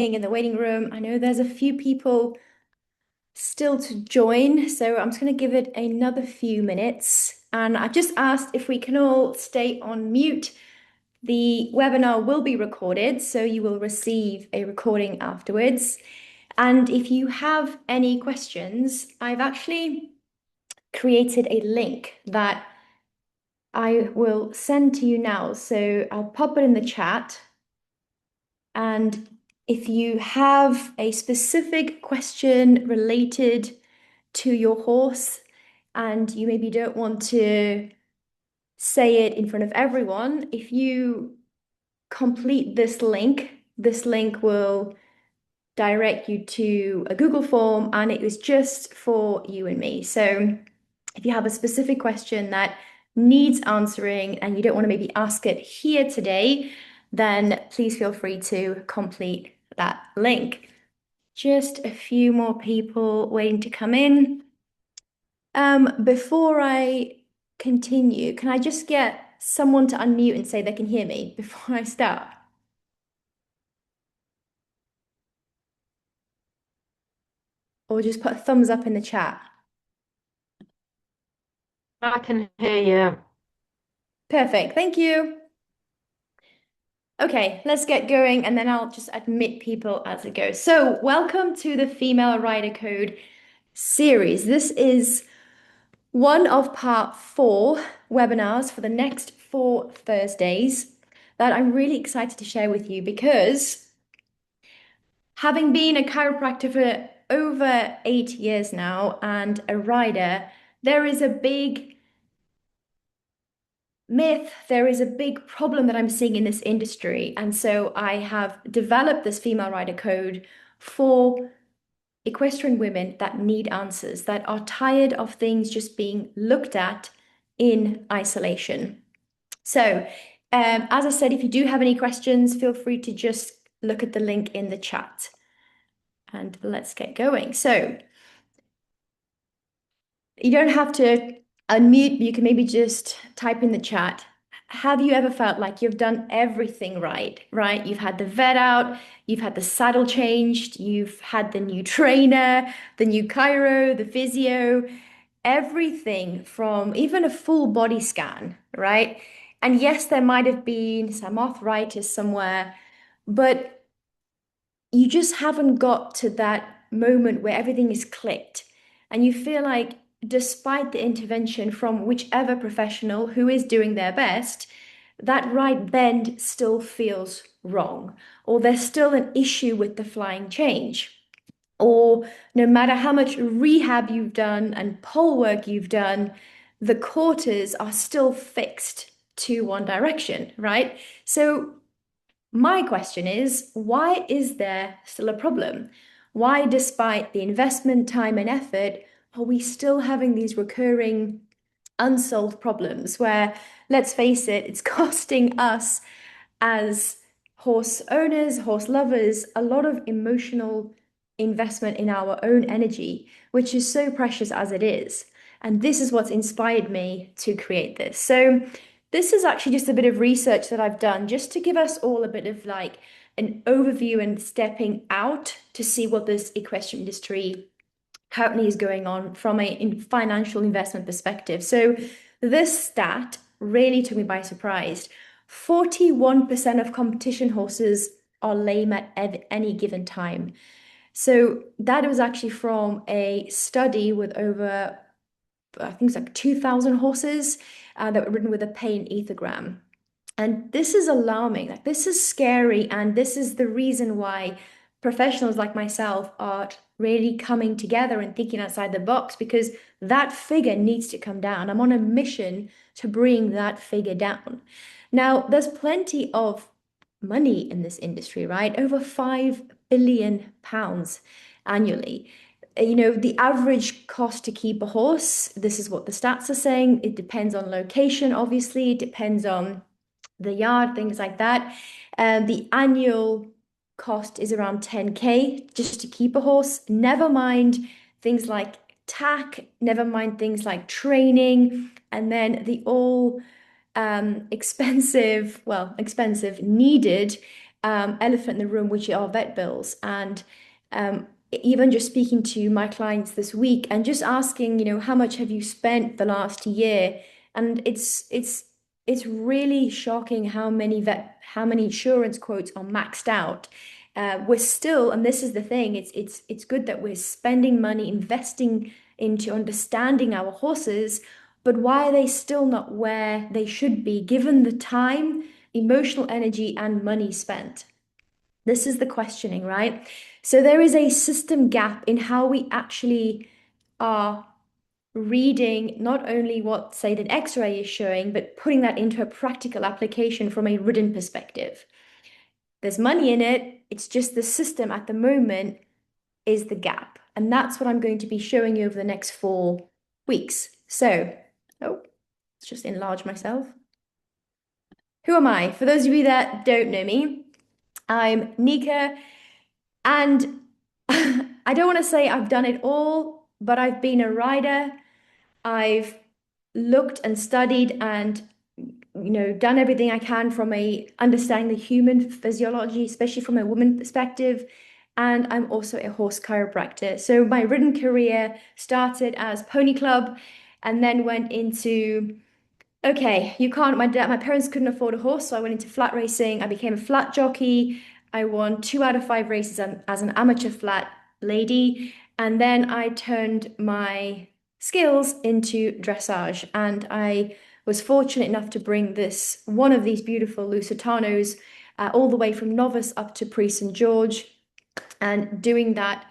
in the waiting room. I know there's a few people still to join, so I'm just going to give it another few minutes. And I just asked if we can all stay on mute. The webinar will be recorded, so you will receive a recording afterwards. And if you have any questions, I've actually created a link that I will send to you now. So I'll pop it in the chat. And if you have a specific question related to your horse and you maybe don't want to say it in front of everyone, if you complete this link will direct you to a Google form and it is just for you and me. So if you have a specific question that needs answering and you don't want to maybe ask it here today, then please feel free to complete that link. Just a few more people waiting to come in. Before I continue, can I just get someone to unmute and say they can hear me before I start? Or just put a thumbs up in the chat. I can hear you. Perfect, thank you. Okay, let's get going and then I'll just admit people as it goes. So, welcome to the Female Rider Code series. This is one of part 4 webinars for the next 4 Thursdays that I'm really excited to share with you because having been a chiropractor for over 8 years now and a rider, there is a big myth, there is a big problem that I'm seeing in this industry. And so I have developed this female rider code for equestrian women that need answers, that are tired of things just being looked at in isolation. So, as I said, if you do have any questions, feel free to just look at the link in the chat. And let's get going. So, you don't have to unmute, you can maybe just type in the chat. Have you ever felt like you've done everything right, right? You've had the vet out, you've had the saddle changed, you've had the new trainer, the new chiro, the physio, everything from even a full body scan, right? And yes, there might have been some arthritis somewhere, but you just haven't got to that moment where everything is clicked. And you feel like, despite the intervention from whichever professional who is doing their best, that right bend still feels wrong, or there's still an issue with the flying change. Or no matter how much rehab you've done and pole work you've done, the quarters are still fixed to one direction, right? So my question is, why is there still a problem? Why, despite the investment, time, and effort, are we still having these recurring unsolved problems where, let's face it, it's costing us as horse owners, horse lovers, a lot of emotional investment in our own energy, which is so precious as it is. And this is what's inspired me to create this. So, this is actually just a bit of research that I've done just to give us all a bit of like an overview and stepping out to see what this equestrian industry currently is going on from a financial investment perspective. So this stat really took me by surprise. 41% of competition horses are lame at any given time. So that was actually from a study with over, I think it's like 2,000 horses that were ridden with a pain ethogram. And this is alarming. Like, this is scary. And this is the reason why professionals like myself are really coming together and thinking outside the box because that figure needs to come down. I'm on a mission to bring that figure down. Now, there's plenty of money in this industry, right? Over 5 billion pounds annually. The average cost to keep a horse, this is what the stats are saying. It depends on location, obviously, it depends on the yard, things like that. The annual cost is around 10K just to keep a horse. Never mind things like tack, never mind things like training, and then the all expensive, needed elephant in the room, which are vet bills. And even just speaking to my clients this week and just asking, how much have you spent the last year? And it's really shocking how many insurance quotes are maxed out. We're still, and this is the thing, it's good that we're spending money investing into understanding our horses, but why are they still not where they should be given the time, emotional energy, and money spent? This is the questioning, right? So there is a system gap in how we actually are reading not only what, say, an X-ray is showing, but putting that into a practical application from a written perspective. There's money in it, it's just the system at the moment is the gap. And that's what I'm going to be showing you over the next 4 weeks. So, oh, let's just enlarge myself. Who am I? For those of you that don't know me, I'm Nika, and I don't want to say I've done it all, but I've been a rider. I've looked and studied and done everything I can from a understanding the human physiology, especially from a woman perspective. And I'm also a horse chiropractor. So my ridden career started as pony club and then went into okay, you can't. My parents couldn't afford a horse, so I went into flat racing. I became a flat jockey. I won 2 out of 5 races as an amateur flat lady, and then I turned my skills into dressage. And I was fortunate enough to bring this one of these beautiful Lusitanos all the way from novice up to Prix St. George and doing that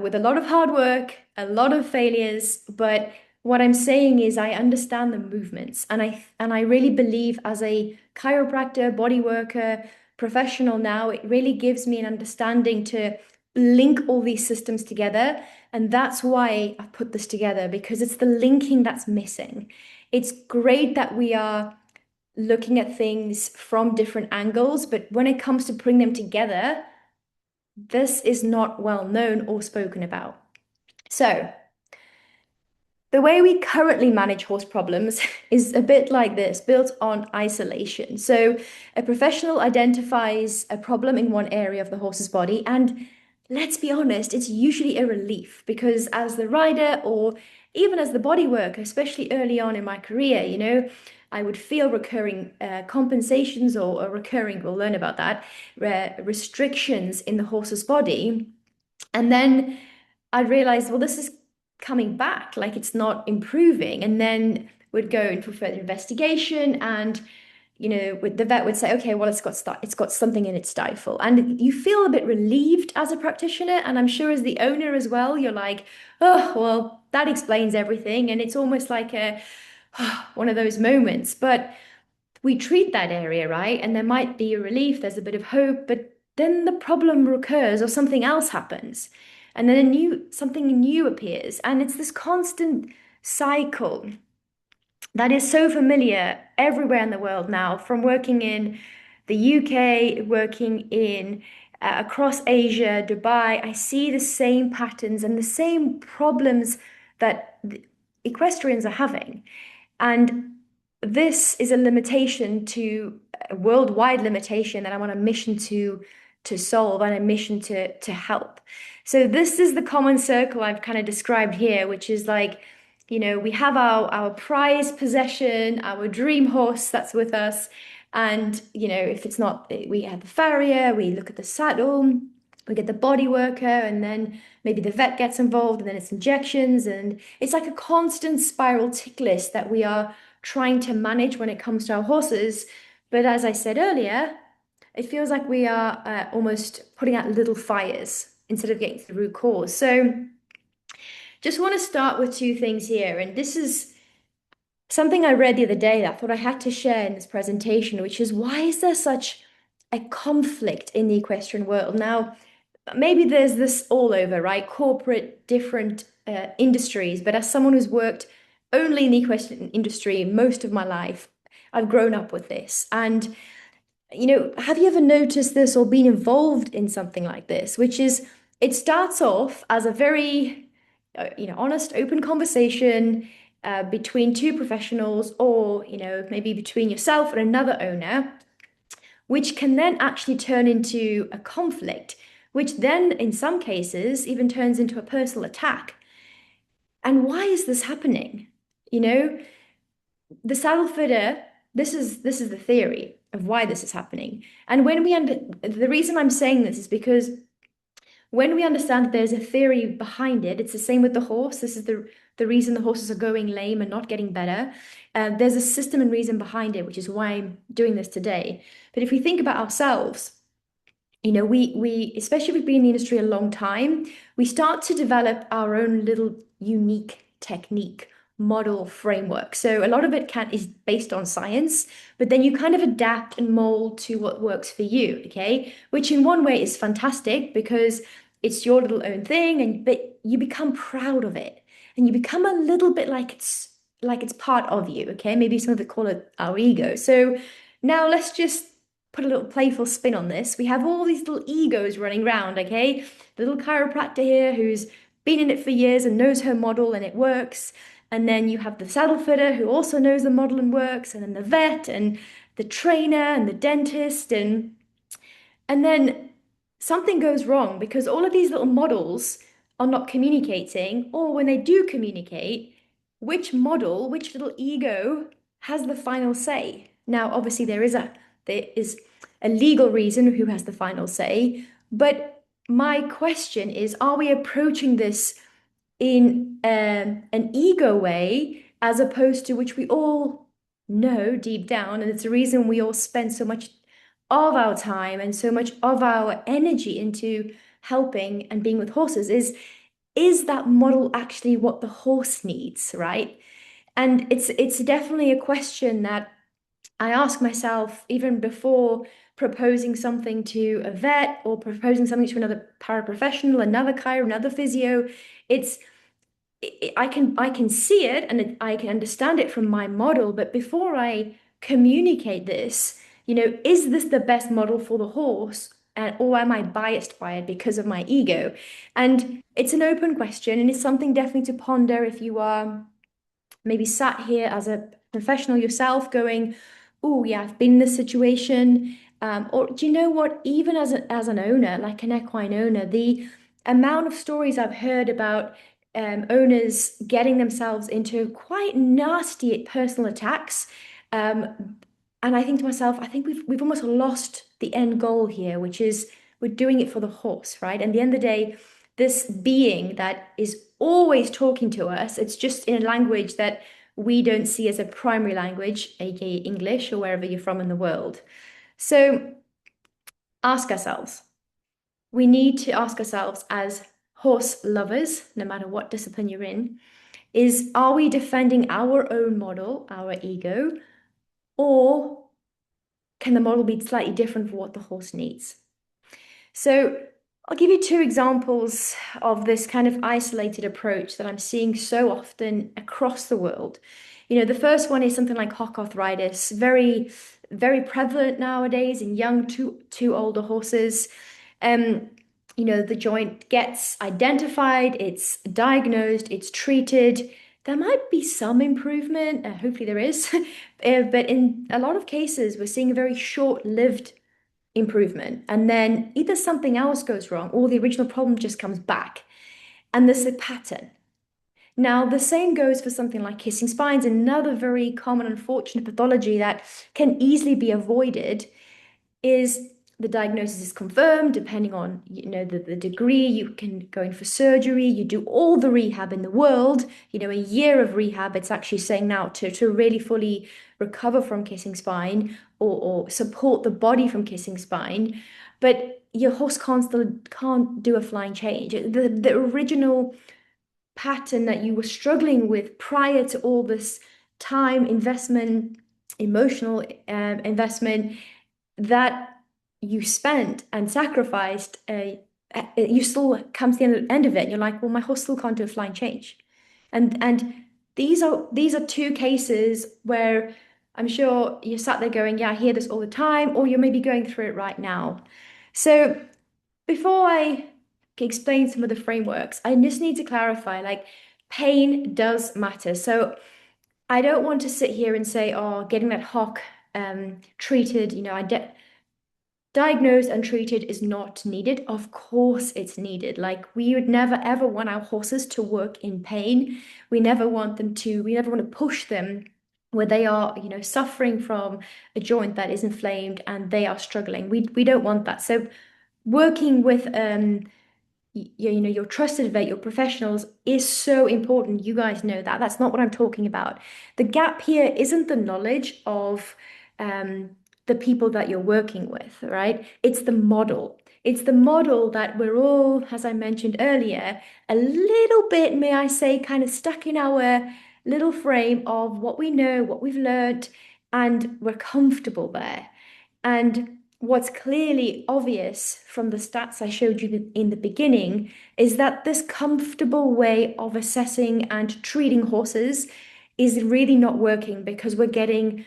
with a lot of hard work, a lot of failures. But what I'm saying is, I understand the movements, and I really believe as a chiropractor, body worker, professional now, it really gives me an understanding to link all these systems together. And that's why I put this together because it's the linking that's missing. It's great that we are looking at things from different angles, but when it comes to bring them together, this is not well known or spoken about. So, the way we currently manage horse problems is a bit like this, built on isolation. So, a professional identifies a problem in one area of the horse's body, and let's be honest, it's usually a relief because, as the rider or even as the body worker, especially early on in my career, I would feel recurring compensations or recurring, we'll learn about that, restrictions in the horse's body. And then I realized, well, this is coming back, like it's not improving. And then we'd go in for further investigation, and with the vet would say, okay, well, it's got something in its stifle, and you feel a bit relieved as a practitioner, and I'm sure as the owner as well, you're like, oh, well, that explains everything, and it's almost like a one of those moments. But we treat that area, right? And there might be a relief, there's a bit of hope, but then the problem recurs or something else happens. And then something new appears. And it's this constant cycle that is so familiar everywhere in the world now, from working in the UK, working in across Asia, Dubai. I see the same patterns and the same problems that the equestrians are having. And this is a limitation to a worldwide limitation that I'm on a mission to solve and a mission to help. So this is the common circle I've kind of described here, which is like, we have our prized possession, our dream horse that's with us. And, if it's not, we have the farrier, we look at the saddle, we get the body worker, and then maybe the vet gets involved, and then it's injections. And it's like a constant spiral tick list that we are trying to manage when it comes to our horses. But as I said earlier, it feels like we are almost putting out little fires instead of getting to the root cause. So just want to start with two things here. And this is something I read the other day that I thought I had to share in this presentation, which is why is there such a conflict in the equestrian world? Now, maybe there's this all over, right? Corporate, different industries. But as someone who's worked only in the equestrian industry most of my life, I've grown up with this. And have you ever noticed this or been involved in something like this, which is it starts off as a very, honest, open conversation between two professionals or, maybe between yourself and another owner which can then actually turn into a conflict, which then, in some cases, even turns into a personal attack. And why is this happening? You know, the saddle fitter, this is the theory of why this is happening. And the reason I'm saying this is because when we understand that there's a theory behind it, it's the same with the horse. This is the reason the horses are going lame and not getting better. There's a system and reason behind it, which is why I'm doing this today. But if we think about ourselves, we especially if we've been in the industry a long time, we start to develop our own little unique technique, model, framework. So a lot of it can is based on science, but then you kind of adapt and mold to what works for you, okay? Which in one way is fantastic because it's your little own thing, and but you become proud of it. And you become a little bit like it's part of you, okay? Maybe some of it call it our ego. So now let's just put a little playful spin on this. We have all these little egos running around, okay? The little chiropractor here who's been in it for years and knows her model and it works. And then you have the saddle fitter who also knows the model and works, and then the vet and the trainer and the dentist and then something goes wrong because all of these little models are not communicating, or when they do communicate, which model, which little ego has the final say? Now, obviously, there is a legal reason who has the final say, but my question is, are we approaching this in an ego way as opposed to which we all know deep down, and it's the reason we all spend so much of our time and so much of our energy into helping and being with horses is that model actually what the horse needs, right? And it's definitely a question that I ask myself even before proposing something to a vet or proposing something to another paraprofessional, another chiro, another physio. It's I can see it and I can understand it from my model, but before I communicate this, is this the best model for the horse? Or am I biased by it because of my ego? And it's an open question, and it's something definitely to ponder if you are maybe sat here as a professional yourself going, oh, yeah, I've been in this situation. Or do you know what? Even as an owner, like an equine owner, the amount of stories I've heard about owners getting themselves into quite nasty personal attacks. And I think to myself, I think we've almost lost the end goal here, which is we're doing it for the horse, right? And at the end of the day, this being that is always talking to us, it's just in a language that we don't see as a primary language, aka English or wherever you're from in the world. So ask ourselves. We need to ask ourselves as horse lovers, no matter what discipline you're in, is are we defending our own model, our ego, or can the model be slightly different for what the horse needs? So I'll give you two examples of this kind of isolated approach that I'm seeing so often across the world. The first one is something like hock arthritis, very, very prevalent nowadays in young to older horses. Um, the joint gets identified, it's diagnosed, it's treated. There might be some improvement, hopefully there is, but in a lot of cases, we're seeing a very short-lived improvement. And then either something else goes wrong or the original problem just comes back. And there's a pattern. Now, the same goes for something like kissing spines, another very common unfortunate pathology that can easily be avoided is the diagnosis is confirmed depending on the degree. You can go in for surgery, you do all the rehab in the world, a year of rehab. It's actually saying now to really fully recover from kissing spine or support the body from kissing spine, but your horse can't do a flying change. The original pattern that you were struggling with prior to all this time investment, emotional investment that you spent and sacrificed, you still come to the end of it. And you're like, well, my horse still can't do a flying change. And these are two cases where I'm sure you're sat there going, yeah, I hear this all the time, or you're maybe going through it right now. So before I explain some of the frameworks, I just need to clarify, like, pain does matter. So I don't want to sit here and say, oh, getting that hock treated, diagnosed and treated is not needed. Of course, it's needed. Like, we would never ever want our horses to work in pain. We never want to push them where they are, suffering from a joint that is inflamed and they are struggling. We don't want that. So working with your trusted vet, your professionals is so important. You guys know that. That's not what I'm talking about. The gap here isn't the knowledge of um, the people that you're working with, right? It's the model. It's the model that we're all, as I mentioned earlier, a little bit, may I say, kind of stuck in our little frame of what we know, what we've learned, and we're comfortable there. And what's clearly obvious from the stats I showed you in the beginning is that this comfortable way of assessing and treating horses is really not working because we're getting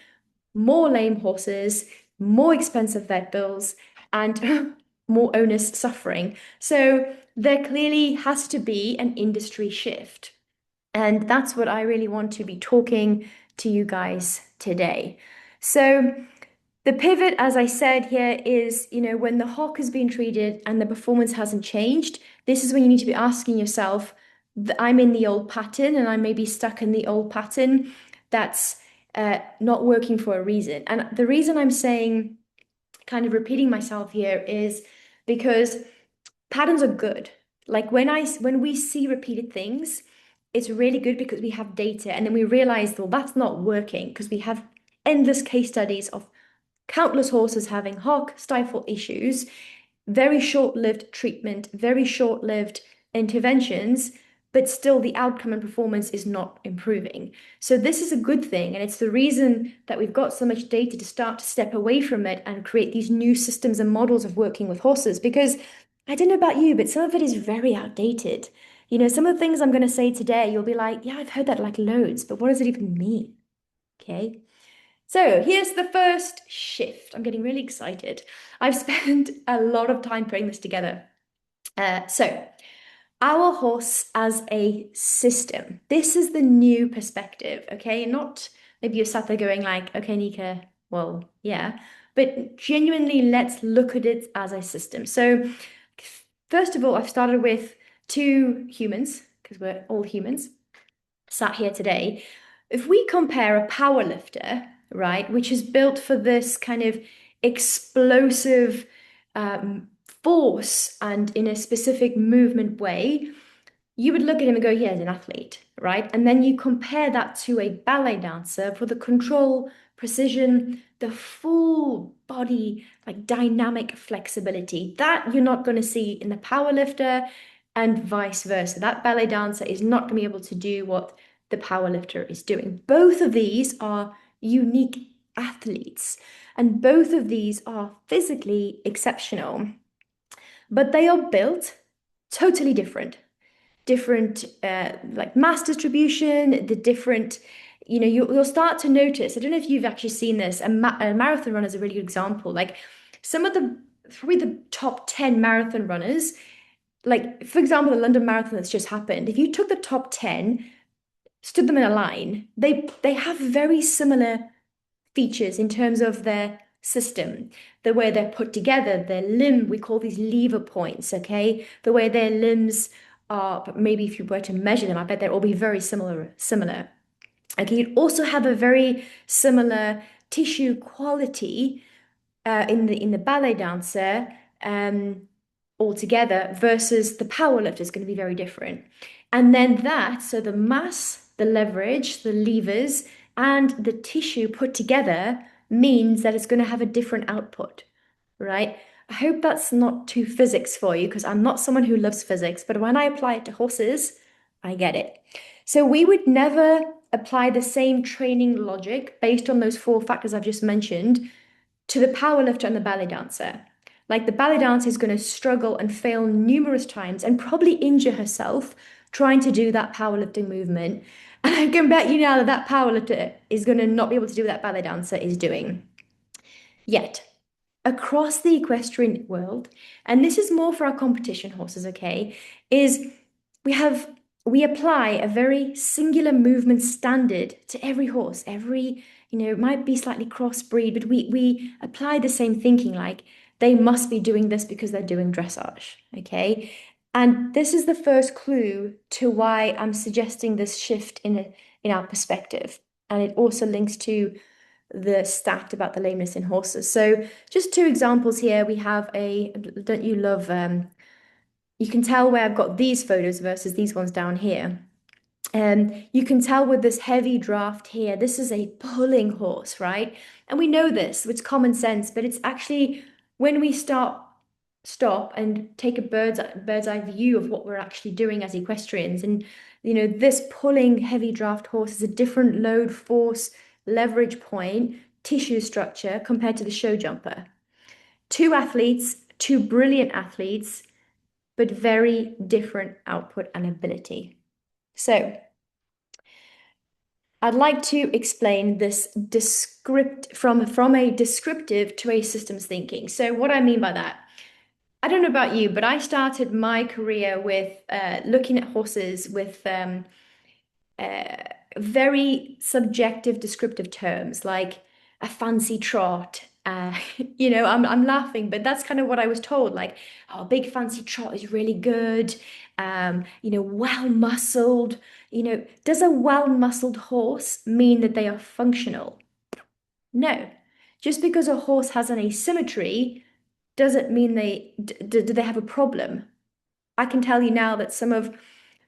more lame horses, more expensive vet bills, and more owners suffering. So there clearly has to be an industry shift. And that's what I really want to be talking to you guys today. So the pivot, as I said here, is, when the hawk has been treated and the performance hasn't changed, this is when you need to be asking yourself, I'm in the old pattern and I may be stuck in the old pattern that's not working for a reason. And the reason I'm saying, kind of repeating myself here, is because patterns are good. Like when we see repeated things, it's really good because we have data and then we realize, well, that's not working because we have endless case studies of countless horses having hock stifle issues, very short-lived treatment, very short-lived interventions, but still the outcome and performance is not improving. So this is a good thing, and it's the reason that we've got so much data to start to step away from it and create these new systems and models of working with horses. Because I don't know about you, but some of it is very outdated. Some of the things I'm going to say today, you'll be like, yeah, I've heard that like loads, but what does it even mean? Okay. So here's the first shift. I'm getting really excited. I've spent a lot of time putting this together. So our horse as a system. This is the new perspective, okay? Not maybe you're sat there going like, okay, Nika, well, yeah, but genuinely let's look at it as a system. So first of all, I've started with two humans, because we're all humans, sat here today. If we compare a power lifter, right, which is built for this kind of explosive force and in a specific movement way, you would look at him and go, yeah, he's an athlete, right? And then you compare that to a ballet dancer for the control, precision, the full body, like dynamic flexibility that you're not going to see in the power lifter and vice versa. That ballet dancer is not going to be able to do what the power lifter is doing. Both of these are unique athletes, and both of these are physically exceptional, but they are built totally different like mass distribution, the different, you'll start to notice. I don't know if you've actually seen this. A marathon runner is a really good example. Like some of the probably the top 10 marathon runners, like for example, the London Marathon that's just happened. If you took the top 10, stood them in a line, they have very similar features in terms of their system, the way they're put together, their limb, we call these lever points, okay? The way their limbs are, but maybe if you were to measure them, I bet they'll all be very similar. Okay, you'd also have a very similar tissue quality in the ballet dancer altogether versus the power lift is going to be very different. And then so the mass, the leverage, the levers, and the tissue put together means that it's going to have a different output, right? I hope that's not too physics for you because I'm not someone who loves physics, but when I apply it to horses, I get it. So we would never apply the same training logic based on those four factors I've just mentioned to the powerlifter and the ballet dancer. Like the ballet dancer is going to struggle and fail numerous times and probably injure herself trying to do that powerlifting movement. And I can bet you now that that powerlifter is going to not be able to do what that ballet dancer is doing. Yet, across the equestrian world, and this is more for our competition horses, okay, is we have we apply a very singular movement standard to every horse. Every, it might be slightly crossbreed, but we apply the same thinking like They must be doing this because they're doing dressage, okay? And this is the first clue to why I'm suggesting this shift in our perspective. And it also links to the stat about the lameness in horses. So just two examples here. We have a, don't you love, you can tell where I've got these photos versus these ones down here. You can tell with this heavy draft here, this is a pulling horse, right? And we know this, it's common sense, but it's actually when we stop and take a bird's eye view of what we're actually doing as equestrians. And this pulling heavy draft horse is a different load, force, leverage point, tissue structure compared to the show jumper. Two athletes, two brilliant athletes, but very different output and ability. So I'd like to explain this from a descriptive to a systems thinking. So what I mean by that, I don't know about you, but I started my career with looking at horses with uh, very subjective descriptive terms like a fancy trot. I'm laughing, but that's kind of what I was told. Like, oh, a big fancy trot is really good. Well muscled. Does a well muscled horse mean that they are functional? No. Just because a horse has an asymmetry doesn't mean do they have a problem. I can tell you now that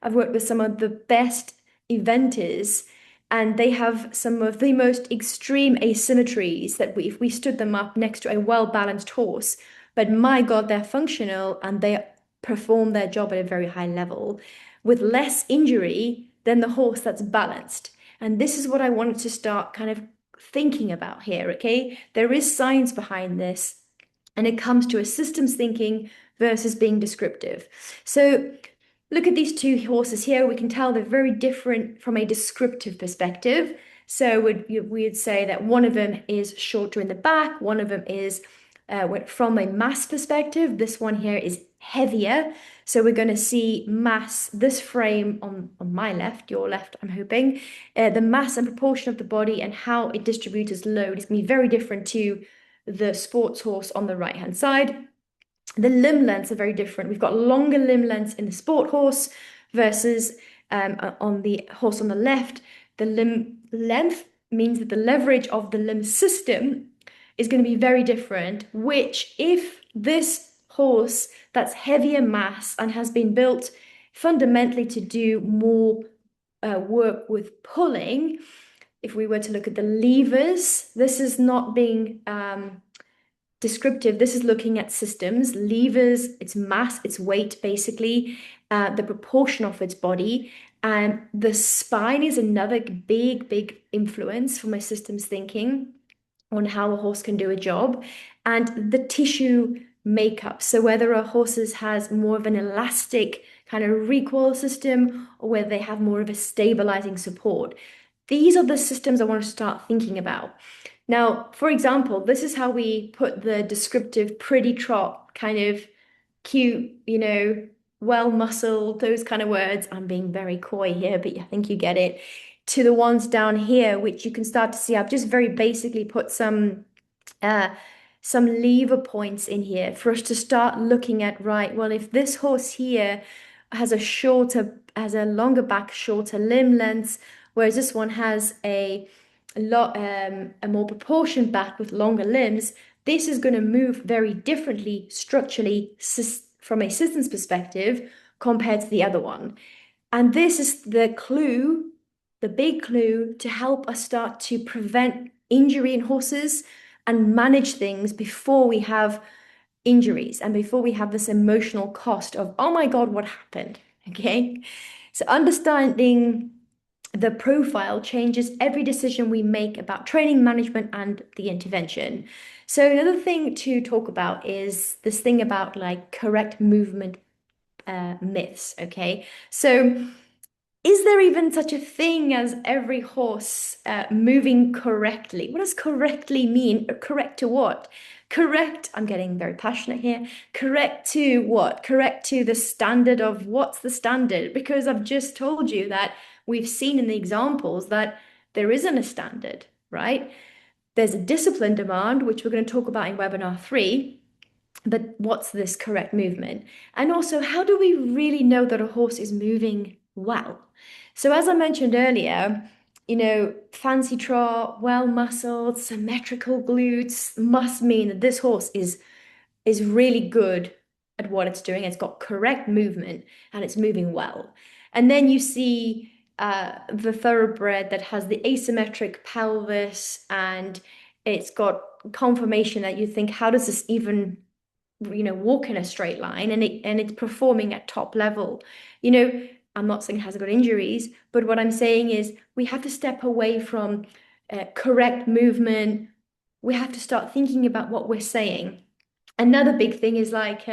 I've worked with some of the best eventers, and they have some of the most extreme asymmetries that if we stood them up next to a well-balanced horse, but my God, they're functional and they perform their job at a very high level with less injury than the horse that's balanced. And this is what I wanted to start kind of thinking about here, okay? There is science behind this, and it comes to a systems thinking versus being descriptive. So look at these two horses here. We can tell they're very different from a descriptive perspective. So we'd say that one of them is shorter in the back, one of them is from a mass perspective. This one here is heavier. So we're going to see mass, this frame on my left, your left, I'm hoping, the mass and proportion of the body and how it distributes as load is going to be very different to the sports horse on the right hand side. The limb lengths are very different. We've got longer limb lengths in the sport horse versus on the horse on the left. The limb length means that the leverage of the limb system is going to be very different, which if this horse that's heavier mass and has been built fundamentally to do more work with pulling, if we were to look at the levers, this is not being descriptive. This is looking at systems, levers, its mass, its weight, basically, the proportion of its body. And the spine is another big influence for my systems thinking on how a horse can do a job. And the tissue makeup. So whether a horse has more of an elastic kind of recoil system or whether they have more of a stabilizing support. These are the systems I want to start thinking about. Now, for example, this is how we put the descriptive pretty trot, kind of cute, well muscled, those kind of words. I'm being very coy here, but I think you get it. To the ones down here, which you can start to see, I've just very basically put uh, some lever points in here for us to start looking at, right, well, if this horse here has a longer back, shorter limb length, whereas this one has a more proportioned back with longer limbs, this is going to move very differently structurally from a systems perspective compared to the other one. And this is the clue, the big clue to help us start to prevent injury in horses and manage things before we have injuries and before we have this emotional cost of, oh my God, what happened? Okay. So understanding the profile changes every decision we make about training management and the intervention. So another thing to talk about is this thing about like correct movement myths. Okay. So is there even such a thing as every horse moving correctly? What does correctly mean? Correct to what? Correct, I'm getting very passionate here. Correct to what? Correct to the standard of what's the standard? Because I've just told you that we've seen in the examples that there isn't a standard, right? There's a discipline demand, which we're going to talk about in webinar 3. but what's this correct movement? And also, how do we really know that a horse is moving well? So, as I mentioned earlier, fancy trot, well muscled, symmetrical glutes must mean that this horse is really good at what it's doing. It's got correct movement and it's moving well. And then you see the thoroughbred that has the asymmetric pelvis and it's got conformation that you think, how does this even, walk in a straight line? And it's performing at top level. You know, I'm not saying it hasn't got injuries, but what I'm saying is we have to step away from correct movement. We have to start thinking about what we're saying. Another big thing is like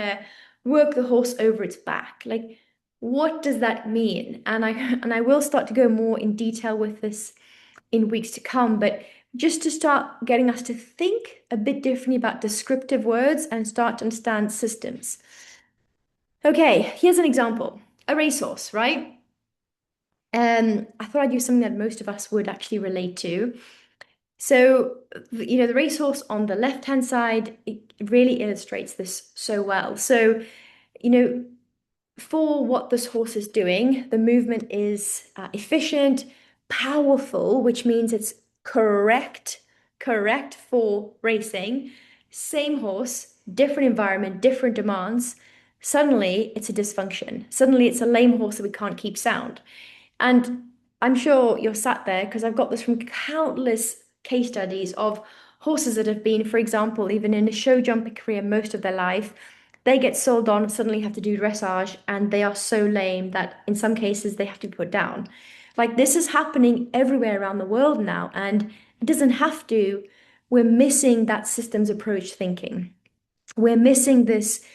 work the horse over its back. Like, what does that mean? And I will start to go more in detail with this in weeks to come, but just to start getting us to think a bit differently about descriptive words and start to understand systems. Okay, here's an example. A racehorse, right? I thought I'd use something that most of us would actually relate to. So, the racehorse on the left-hand side, it really illustrates this so well. So, you know, for what this horse is doing, the movement is efficient, powerful, which means it's correct for racing. Same horse, different environment, different demands. Suddenly, it's a dysfunction. Suddenly, it's a lame horse that we can't keep sound. And I'm sure you're sat there because I've got this from countless case studies of horses that have been, for example, even in a show jumping career most of their life. They get sold on, suddenly have to do dressage, and they are so lame that in some cases they have to be put down. Like this is happening everywhere around the world now, and it doesn't have to. We're missing that systems approach thinking. We're missing this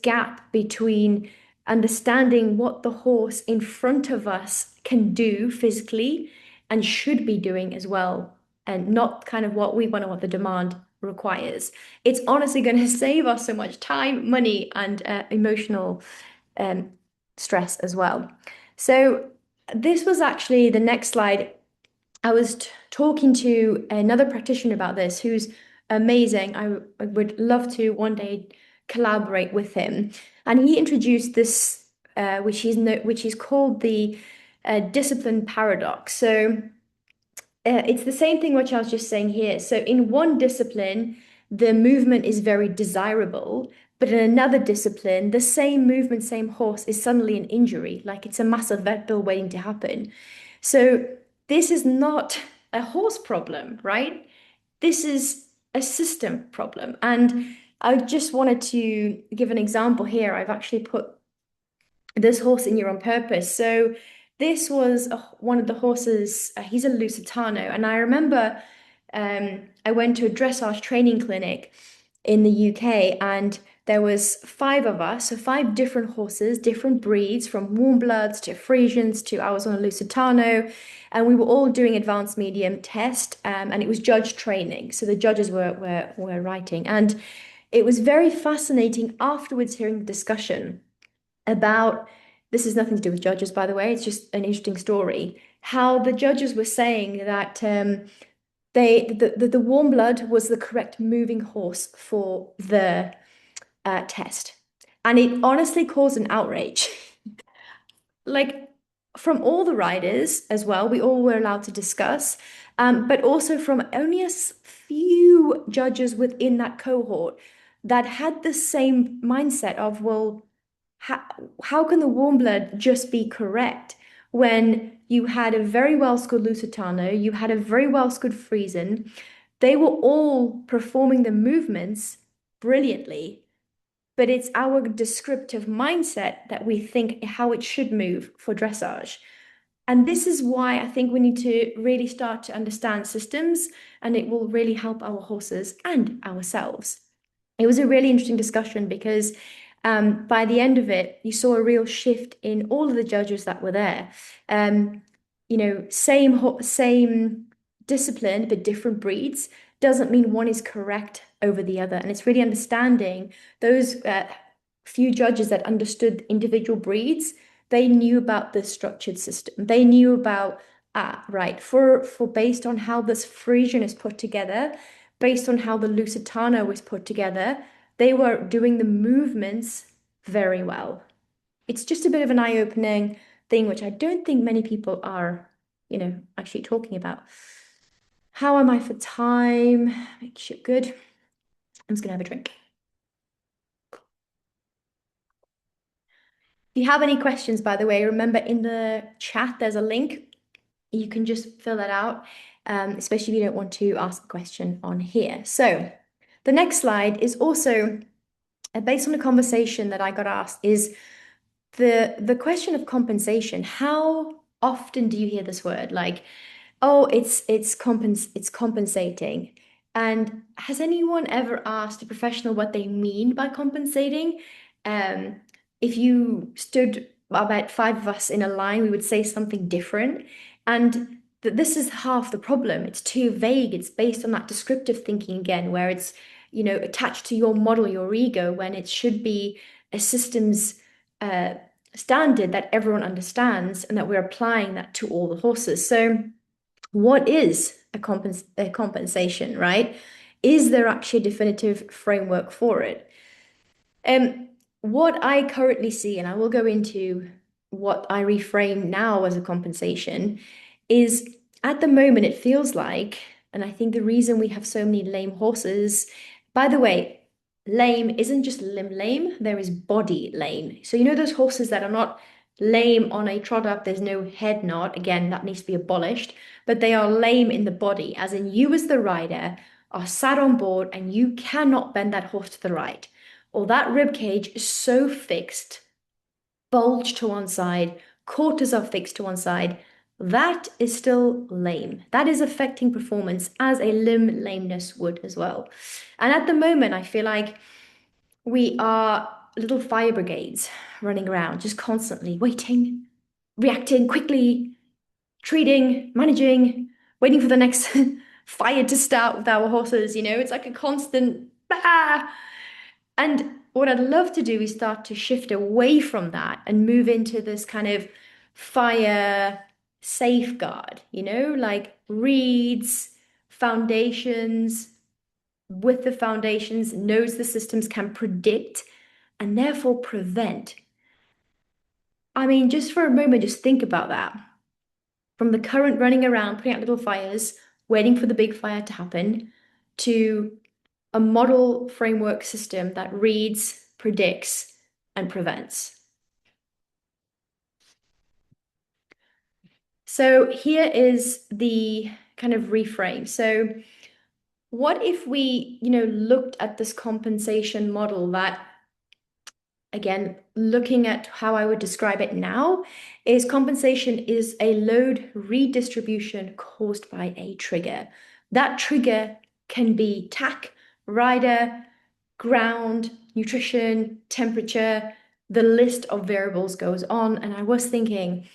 gap between understanding what the horse in front of us can do physically and should be doing as well, and not kind of what we want to what the demand requires. It's honestly going to save us so much time, money, and emotional um, stress as well. So this was actually the next slide. I was talking to another practitioner about this who's amazing. I would love to one day collaborate with him. And he introduced this, which is called the discipline paradox. So it's the same thing which I was just saying here. So in one discipline, the movement is very desirable, but in another discipline, the same movement, same horse is suddenly an injury, like it's a massive vet bill waiting to happen. So this is not a horse problem, right? This is a system problem. And I just wanted to give an example here. I've actually put this horse in here on purpose. So this was one of the horses. He's a Lusitano, and I remember I went to a dressage training clinic in the UK, and there was five of us, so five different horses, different breeds, from warm bloods to Frisians to I was on a Lusitano, and we were all doing advanced medium test, and it was judge training. So the judges were writing, and it was very fascinating afterwards hearing the discussion about this is nothing to do with judges, by the way. It's just an interesting story. How the judges were saying that the warm blood was the correct moving horse for the test, and it honestly caused an outrage. Like from all the riders as well, we all were allowed to discuss, but also from only few judges within that cohort that had the same mindset of, well, how, how can the warm blood just be correct when you had a very well-schooled Lusitano, you had a very well-schooled Friesen, they were all performing the movements brilliantly, but it's our descriptive mindset that we think how it should move for dressage. And this is why I think we need to really start to understand systems, and it will really help our horses and ourselves. It was a really interesting discussion because by the end of it, you saw a real shift in all of the judges that were there. Um, same discipline, but different breeds doesn't mean one is correct over the other. And it's really understanding those few judges that understood individual breeds. They knew about the structured system. They knew about right for based on how this Frisian is put together, based on how the Lusitano is put together. they were doing the movements very well. It's just a bit of an eye-opening thing, which I don't think many people are, actually talking about. How am I for time? Make sure good. I'm just gonna have a drink. If you have any questions, by the way, remember in the chat there's a link. You can just fill that out, especially if you don't want to ask a question on here. So the next slide is also based on a conversation that I got asked, is the question of compensation. How often do you hear this word? Like, oh, it's compensating. And has anyone ever asked a professional what they mean by compensating? Um, if you stood about five of us in a line, we would say something different. And this is half the problem. It's too vague. It's based on that descriptive thinking again, where it's, attached to your model, your ego, when it should be a systems uh, standard that everyone understands and that we're applying that to all the horses. So what is a compensation, right? Is there actually a definitive framework for it? Um, what I currently see, and I will go into what I reframe now as a compensation, is at the moment it feels like, and I think the reason we have so many lame horses, by the way, lame isn't just limb lame, there is body lame. So you know those horses that are not lame on a trot up, there's no head knot, again, that needs to be abolished, but they are lame in the body, as in you as the rider are sat on board and you cannot bend that horse to the right, or that rib cage is so fixed, bulged to one side, quarters are fixed to one side, that is still lame. That is affecting performance as a limb lameness would as well. And at the moment, I feel like we are little fire brigades running around, just constantly waiting, reacting quickly, treating, managing, waiting for the next fire to start with our horses. It's like a constant bah! And what I'd love to do is start to shift away from that and move into this kind of fire safeguard, like reads, foundations, with the foundations, knows the systems can predict and therefore prevent. I mean, just for a moment, just think about that. From the current running around, putting out little fires, waiting for the big fire to happen, to a model framework system that reads, predicts, and prevents. So here is the kind of reframe. So what if we, looked at this compensation model that, again, looking at how I would describe it now, is compensation is a load redistribution caused by a trigger. That trigger can be tack, rider, ground, nutrition, temperature, the list of variables goes on. And I was thinking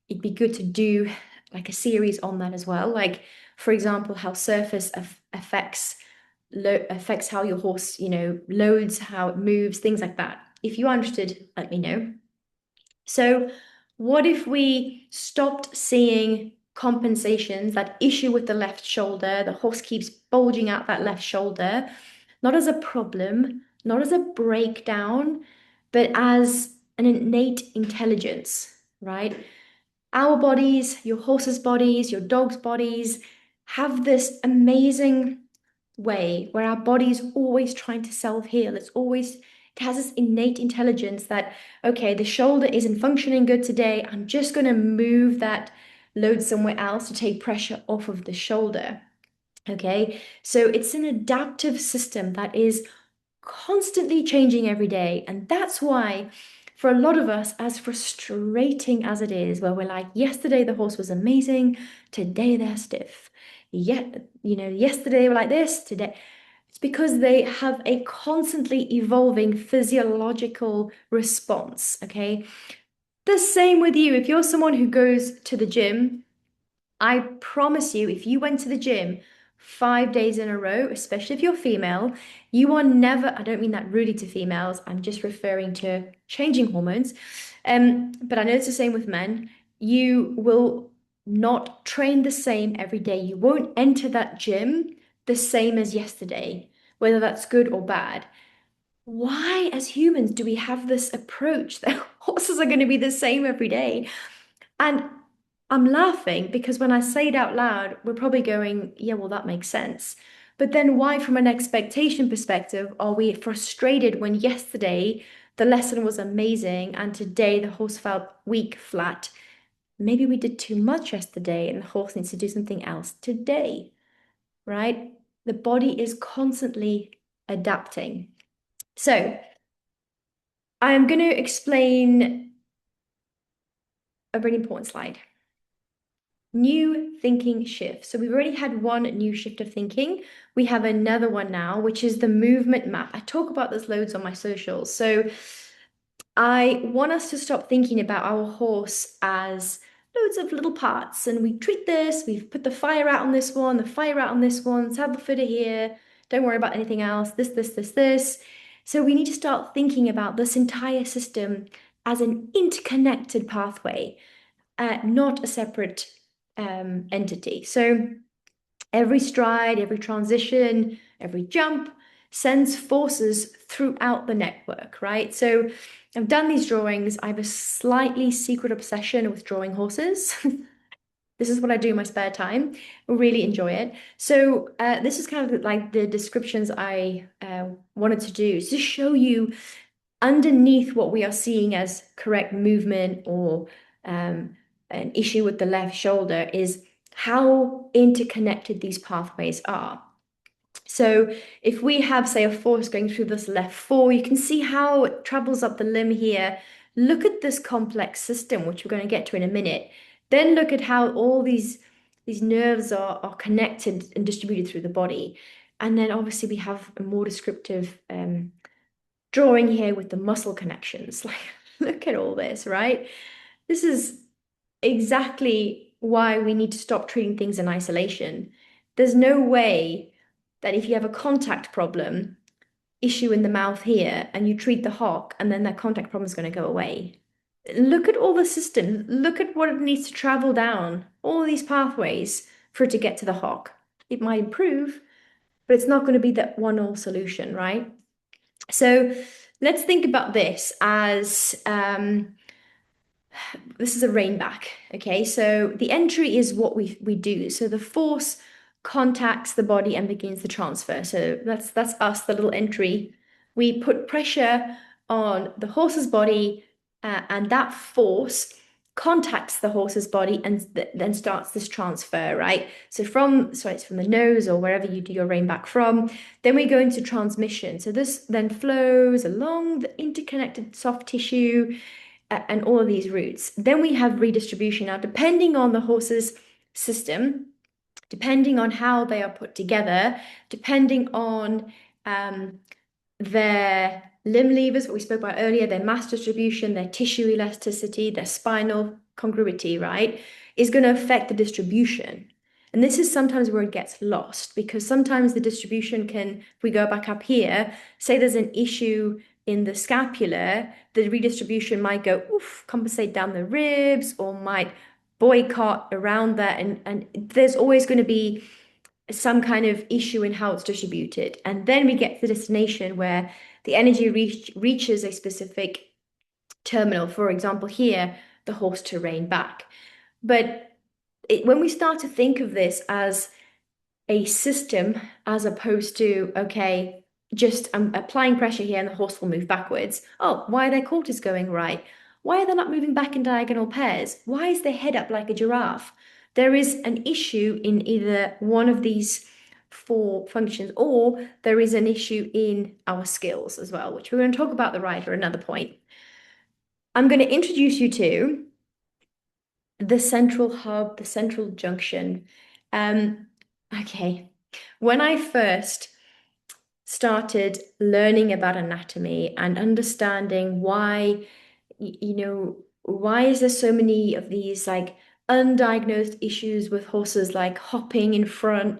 it'd be good to do like a series on that as well. Like, for example, how surface affects how your horse, loads, how it moves, things like that. If you are interested, let me know. So, what if we stopped seeing compensations, that issue with the left shoulder, the horse keeps bulging out that left shoulder, not as a problem, not as a breakdown, but as an innate intelligence, right? Our bodies, your horse's bodies, your dog's bodies have this amazing way where our body's always trying to self-heal. It has this innate intelligence that, okay, the shoulder isn't functioning good today. I'm just going to move that load somewhere else to take pressure off of the shoulder. Okay, so it's an adaptive system that is constantly changing every day. And that's why, for a lot of us, as frustrating as it is, where we're like, yesterday the horse was amazing, today they're stiff. Yet, yesterday they were like this, today. It's because they have a constantly evolving physiological response. Okay. The same with you. If you're someone who goes to the gym, I promise you, if you went to the gym 5 days in a row, especially if you're female, you are never, I don't mean that rudely to females, I'm just referring to changing hormones. But I know it's the same with men. You will not train the same every day. You won't enter that gym the same as yesterday, whether that's good or bad. why, as humans, do we have this approach that horses are going to be the same every day? And I'm laughing because when I say it out loud, we're probably going, yeah, well, that makes sense. But then why, from an expectation perspective, are we frustrated when yesterday the lesson was amazing and today the horse felt weak, flat? Maybe we did too much yesterday and the horse needs to do something else today, right? The body is constantly adapting. So I'm going to explain a really important slide. New thinking shift. So we've already had one new shift of thinking. We have another one now, which is the movement map. I talk about this loads on my socials. So I want us to stop thinking about our horse as loads of little parts. And we treat this, we've put the fire out on this one, the fire out on this one, saddle footer here. Don't worry about anything else. This. So we need to start thinking about this entire system as an interconnected pathway, not a separate entity. So every stride, every transition, every jump sends forces throughout the network, right? So I've done these drawings. I have a slightly secret obsession with drawing horses. This is what I do in my spare time. I really enjoy it. So this is kind of like the descriptions I wanted to do to show you underneath what we are seeing as correct movement or an issue with the left shoulder is how interconnected these pathways are. So if we have, say, a force going through this left fore, you can see how it travels up the limb here. Look at this complex system, which we're going to get to in a minute. Then look at how all these nerves are connected and distributed through the body. And then obviously we have a more descriptive drawing here with the muscle connections. Like, look at all this, right? This is exactly why we need to stop treating things in isolation. There's no way that if you have a contact problem, issue in the mouth here, and you treat the hock, and then that contact problem is going to go away. Look at all the system. Look at what it needs to travel down, all these pathways for it to get to the hock. It might improve, but it's not going to be that one-all solution, right? So let's think about this as this is a rein back. Okay, so the entry is what we do. So the force contacts the body and begins the transfer. So that's us, the little entry. We put pressure on the horse's body, and that force contacts the horse's body and then starts this transfer, right? So it's from the nose or wherever you do your rein back from. Then we go into transmission. So this then flows along the interconnected soft tissue and all of these routes. Then we have redistribution. Now, depending on the horse's system, depending on how they are put together, depending on their limb levers, what we spoke about earlier, their mass distribution, their tissue elasticity, their spinal congruity, right, is going to affect the distribution. And this is sometimes where it gets lost because sometimes the distribution can, if we go back up here, say there's an issue in the scapula, the redistribution might go, oof, compensate down the ribs or might boycott around that. And there's always going to be some kind of issue in how it's distributed. And then we get to the destination where the energy reaches a specific terminal, for example, here, the horse to rein back. But when we start to think of this as a system, as opposed to, okay, just I'm applying pressure here and the horse will move backwards. Oh, why are their quarters going right? Why are they not moving back in diagonal pairs? Why is their head up like a giraffe? There is an issue in either one of these four functions, or there is an issue in our skills as well, which we're going to talk about the rider another point. I'm going to introduce you to the central hub, the central junction. Um, okay. When I first started learning about anatomy and understanding why, why is there so many of these like undiagnosed issues with horses like hopping in front,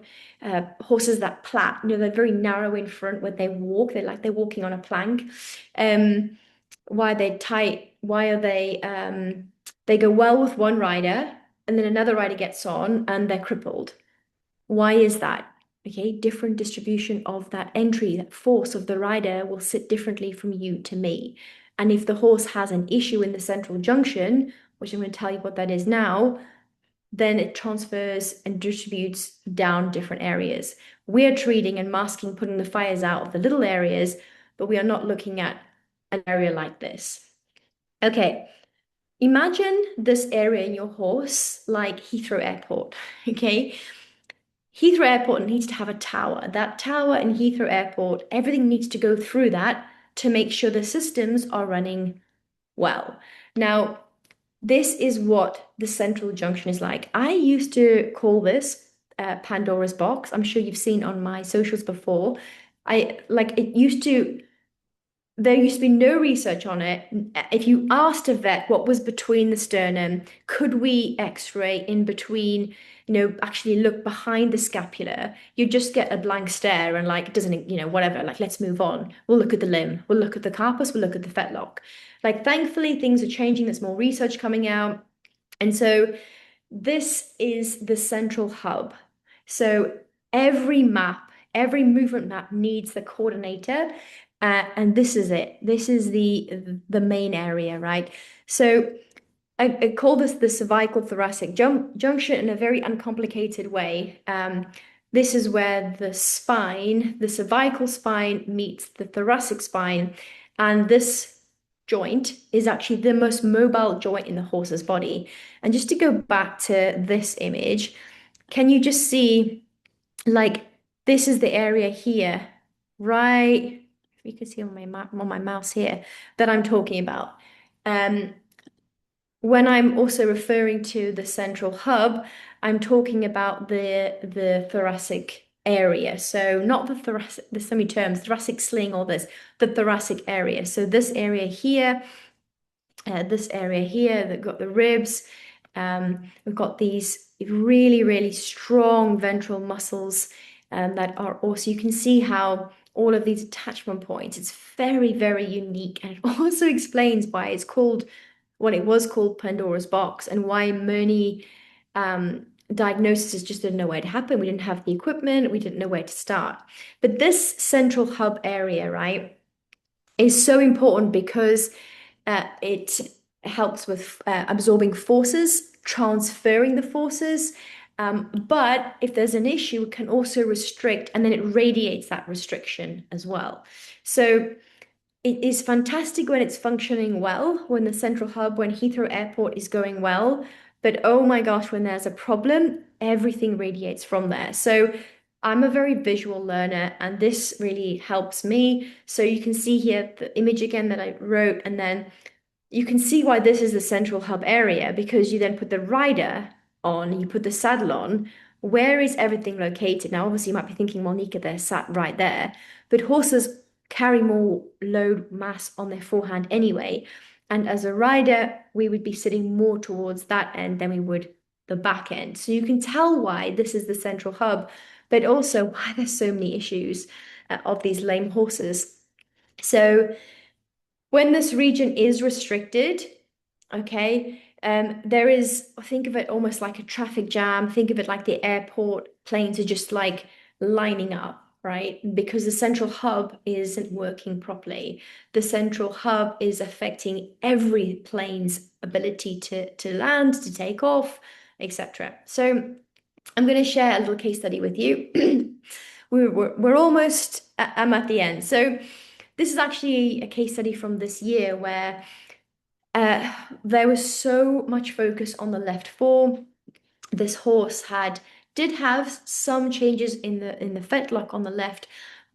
horses that plait, they're very narrow in front when they walk, they're walking on a plank. Why they tight, why are they go well with one rider and then another rider gets on and they're crippled. Why is that? Okay, different distribution of that entry, that force of the rider will sit differently from you to me. And if the horse has an issue in the central junction, which I'm going to tell you what that is now, then it transfers and distributes down different areas. We're treating and masking, putting the fires out of the little areas, but we are not looking at an area like this. Okay, imagine this area in your horse like Heathrow Airport. Okay, Heathrow Airport needs to have a tower. That tower in Heathrow Airport, everything needs to go through that to make sure the systems are running well. Now, this is what the central junction is like. I used to call this Pandora's box. I'm sure you've seen on my socials before. I like it used to there used to be no research on it. If you asked a vet what was between the sternum, could we x-ray in between, actually look behind the scapula, you just get a blank stare and like, it doesn't, whatever, like, let's move on. We'll look at the limb, we'll look at the carpus, we'll look at the fetlock. Like, thankfully, things are changing. There's more research coming out. And so this is the central hub. So every map, every movement map needs the coordinator. And this is it. This is the main area, right? So I call this the cervical thoracic junction in a very uncomplicated way. This is where the spine, the cervical spine meets the thoracic spine, and this joint is actually the most mobile joint in the horse's body. And just to go back to this image, can you just see, like, this is the area here, right? If you can see on my map, on my mouse here, that I'm talking about. Um, when I'm also referring to the central hub, I'm talking about the thoracic area. So not the thoracic, there's so many terms, thoracic sling, all this, the thoracic area. So this area here, they've got the ribs. We've got these really, really strong ventral muscles that are also, you can see how all of these attachment points, it's very, very unique. And it also explains why it's called what it was called Pandora's box and why many diagnoses just didn't know where to happen. We didn't have the equipment, we didn't know where to start. But this central hub area, right, is so important because it helps with absorbing forces, transferring the forces. But if there's an issue, it can also restrict, and then it radiates that restriction as well. So it is fantastic when it's functioning well, when the central hub, when Heathrow Airport is going well. But oh my gosh, when there's a problem, everything radiates from there. So I'm a very visual learner, and this really helps me. So you can see here the image again that I wrote, and then you can see why this is the central hub area, because you then put the rider on, you put the saddle on. Where is everything located? Now, obviously, you might be thinking, well, Nika, they're sat right there, but horses carry more load mass on their forehand anyway. And as a rider, we would be sitting more towards that end than we would the back end. So you can tell why this is the central hub, but also why there's so many issues of these lame horses. So when this region is restricted, okay, there is, think of it almost like a traffic jam. Think of it like the airport planes are just like lining up, right? Because the central hub isn't working properly. The central hub is affecting every plane's ability to land, to take off, etc. So I'm going to share a little case study with you. We're almost, I'm at the end. So this is actually a case study from this year where uh, there was so much focus on the left fore. This horse did have some changes in the fetlock on the left,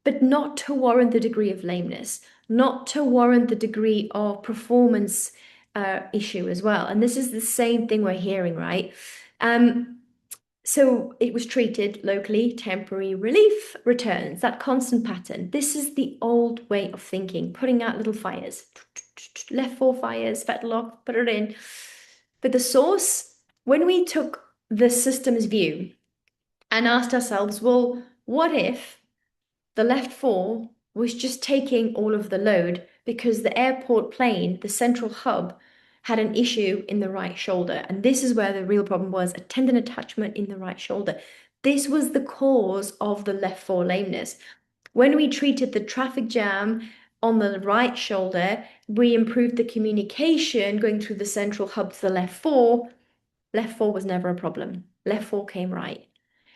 but not to warrant the degree of lameness, not to warrant the degree of performance issue as well. And this is the same thing we're hearing, right? So it was treated locally, temporary relief returns, that constant pattern. This is the old way of thinking, putting out little fires, left fore fires, fetlock, put it in. But the source, when we took the system's view and asked ourselves, well, what if the left fore was just taking all of the load because the airport plane, the central hub, had an issue in the right shoulder. And this is where the real problem was, a tendon attachment in the right shoulder. This was the cause of the left fore lameness. When we treated the traffic jam on the right shoulder, we improved the communication going through the central hub to the left fore. Left fore was never a problem. Left fore came right.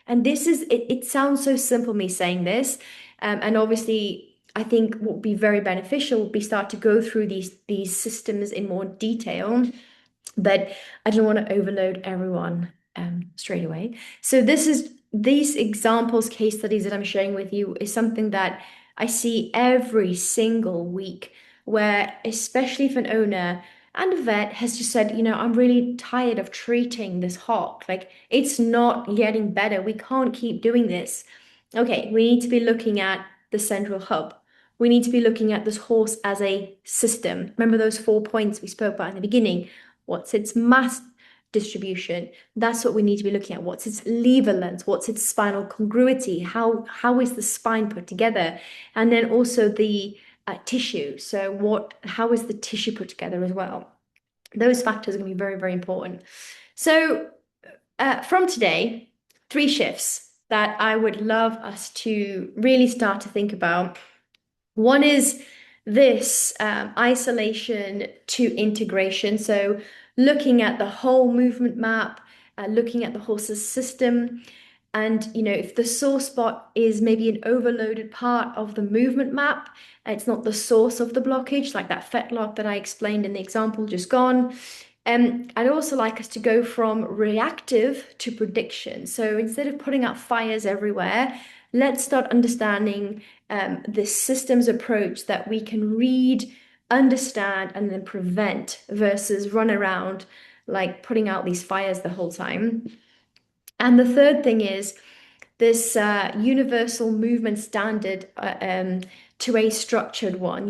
And this is, it sounds so simple me saying this. And obviously, I think what would be very beneficial would be start to go through these systems in more detail, but I don't want to overload everyone straight away. So these examples, case studies that I'm sharing with you is something that I see every single week, where especially if an owner and a vet has just said, I'm really tired of treating this hawk. Like it's not getting better. We can't keep doing this. Okay, we need to be looking at the central hub. We need to be looking at this horse as a system. Remember those 4 points we spoke about in the beginning? What's its mass distribution? That's what we need to be looking at. What's its lever length? What's its spinal congruity? How is the spine put together? And then also the tissue. So how is the tissue put together as well? Those factors are going to be very, very important. So from today, 3 shifts that I would love us to really start to think about. One is this isolation to integration. So, looking at the whole movement map, looking at the horse's system, and if the sore spot is maybe an overloaded part of the movement map, it's not the source of the blockage, like that fetlock that I explained in the example just gone. I'd also like us to go from reactive to prediction. So instead of putting out fires everywhere, let's start understanding this systems approach that we can read, understand, and then prevent versus run around like putting out these fires the whole time. And the third thing is this universal movement standard to a structured one.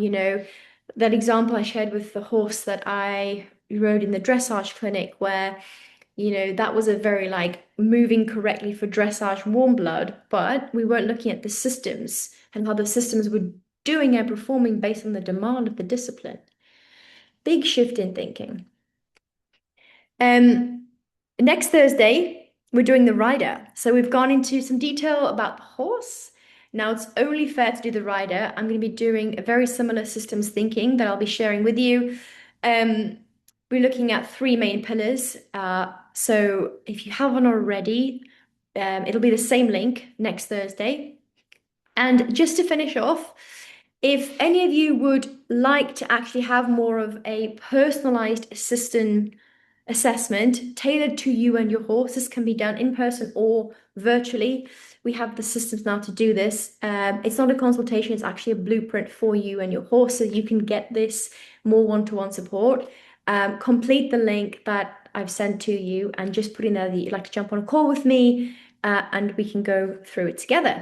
That example I shared with the horse that I rode in the dressage clinic, where that was a very like moving correctly for dressage warm blood, but we weren't looking at the systems and how the systems were doing and performing based on the demand of the discipline. Big shift in thinking. Um, Next Thursday, we're doing the rider. So we've gone into some detail about the horse. Now it's only fair to do the rider. I'm going to be doing a very similar systems thinking that I'll be sharing with you. Um, we're looking at 3 main pillars. So if you haven't already, it'll be the same link next Thursday. And just to finish off, if any of you would like to actually have more of a personalized assessment tailored to you and your horse, this can be done in person or virtually. We have the systems now to do this. It's not a consultation, it's actually a blueprint for you and your horse, so you can get this more one-to-one support. Complete the link that I've sent to you and just put in there that you'd like to jump on a call with me, and we can go through it together.